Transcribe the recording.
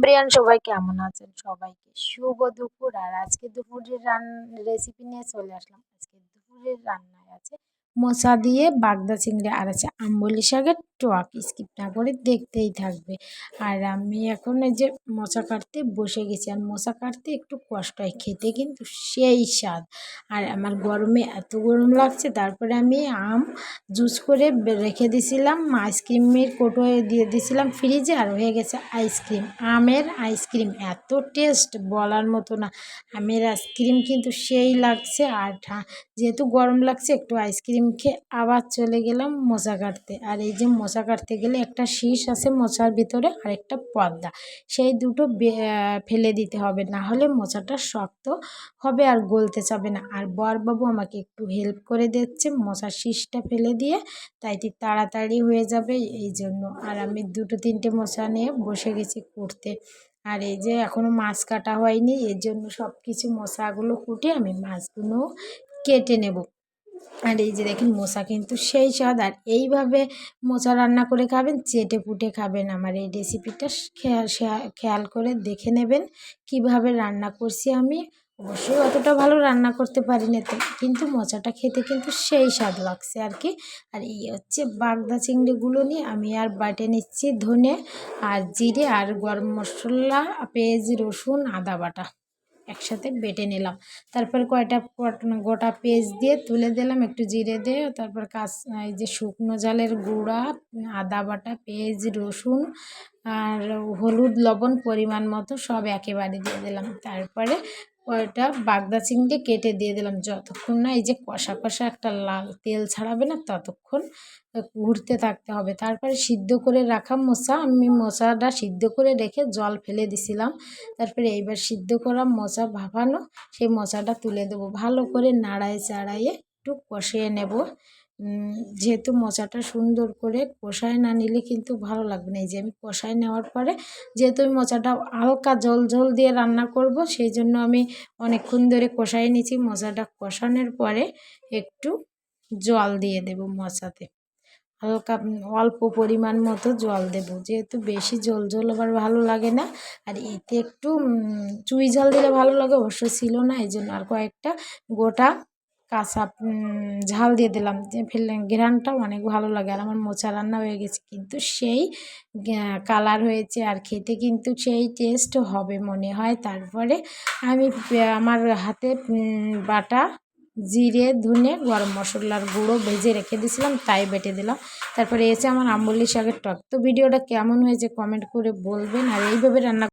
Everyone, সবাই কেমন আছেন? সবাইকে শুভ দুপুর। আর আজকে দুপুরের রেসিপি নিয়ে চলে আসলাম। আজকে দুপুরের রান্নায় আছে মোচা দিয়ে বাগদা চিংড়ি, আর আছে আম্বলি শাকের টক। স্কিপ না করে দেখতেই থাকবে। আর আমি এখন এই যে মোচা কাটতে বসে গেছি। আর মোচা কাটতে একটু কষ্ট হয়, খেতে কিন্তু সেই স্বাদ। আর আমার গরমে এত গরম লাগছে, তারপরে আমি আম জুস করে রেখে দিয়েছিলাম, আইসক্রিমের কৌটোয় দিয়ে দিয়েছিলাম ফ্রিজে, আর হয়ে গেছে আইসক্রিম। আমের আইসক্রিম এত টেস্ট বলার মতো না। আমের আইসক্রিম কিন্তু সেই লাগছে। আর যেহেতু গরম লাগছে, একটু আইসক্রিম খেয়ে আবার চলে গেলাম মোচা কাটতে। আর এই যে মোচা কাটতে গেলে একটা শীষ আছে মোচার ভিতরে, আর একটা পর্দা, সেই দুটো ফেলে দিতে হবে, না হলে মোচাটা শক্ত হবে আর গলতে চাবে না। আর বরবাবু আমাকে একটু হেল্প করে দিচ্ছে মোচার শীষটা ফেলে দিয়ে, তাই তাড়াতাড়ি হয়ে যাবে এই জন্য। আর আমি 2-3টে মোচা নিয়ে বসে গেছি কুটতে। আর এই যে এখনও মাছ কাটা হয়নি, এর জন্য সব কিছু মশাগুলো কুটে আমি মাছগুলো কেটে নেব। আর এই যে দেখেন মোচা কিন্তু সেই স্বাদ। আর এইভাবে মোচা রান্না করে খাবেন, চেটে পুটে খাবেন। আমার এই রেসিপিটা খেয়াল করে দেখে নেবেন কিভাবে রান্না করছি আমি। অবশ্যই অতটা ভালো রান্না করতে পারি না তো, কিন্তু মোচাটা খেতে কিন্তু সেই স্বাদ লাগছে আর কি। আর এই হচ্ছে বাগদা চিংড়িগুলো নিয়ে আমি আর বাটে নিচ্ছি ধনে আর জিরে আর গরম মশলা, পেঁয়াজ, রসুন, আদা বাটা একসাথে বেটে নিলাম। তারপর কয়টা গোটা পেঁয়াজ দিয়ে তুলে দিলাম, একটু জিরে দিয়ে, তারপর এই যে শুকনো ঝালের গুঁড়া, আদা বাটা, পেঁয়াজ, রসুন আর হলুদ, লবণ পরিমাণ মতো সব একেবারে দিয়ে দিলাম। তারপরে কয়টা বাগদা চিংড়ি কেটে দিয়ে দিলাম। যতক্ষণ না এই যে কষা কষা একটা লাল তেল ছাড়াবে না, ততক্ষণ ঘুরতে থাকতে হবে। তারপরে সিদ্ধ করে রাখা মোচা, আমি মোচাটা সিদ্ধ করে রেখে জল ফেলে দিছিলাম। তারপরে এইবার সিদ্ধ করা মোচা ভাপানো, সেই মোচাটা তুলে দেবো। ভালো করে নাড়ায় চাড়াইয়ে একটু কষিয়ে নেব। যেহেতু মোচাটা সুন্দর করে কষায় না নিলে কিন্তু ভালো লাগবে না। এই যে আমি কষায় নেওয়ার পরে, যেহেতু আমি মোচাটা হালকা ঝোল দিয়ে রান্না করব, সেই জন্য আমি অনেকক্ষণ ধরে কষায় নিয়েছি। মোচাটা কষানোর পরে একটু জল দিয়ে দেব মোচাতে, হালকা অল্প পরিমাণ মতো জল দেব, যেহেতু বেশি ঝোল আবার ভালো লাগে না। আর এতে একটু চুই ঝাল দিলে ভালো লাগে, অবশ্য ছিল না, এই জন্য আর কয়েকটা গোটা কাঁচা ঝাল দিয়ে দিলাম, যে ফেললে ঘ্রাণটাও অনেক ভালো লাগে। আর আমার মোচা রান্না হয়ে গেছে, কিন্তু সেই কালার হয়েছে, আর খেতে কিন্তু সেই টেস্ট হবে মনে হয়। তারপরে আমি আমার হাতে বাটা জিরে, ধনে, গরম মশলার গুঁড়ো ভেজে রেখে দিয়েছিলাম, তাই বেটে দিলাম। তারপরে এসে আমার আম্বলি শাকের টক। তো ভিডিওটা কেমন হয়েছে কমেন্ট করে বলবেন। আর এইভাবে রান্না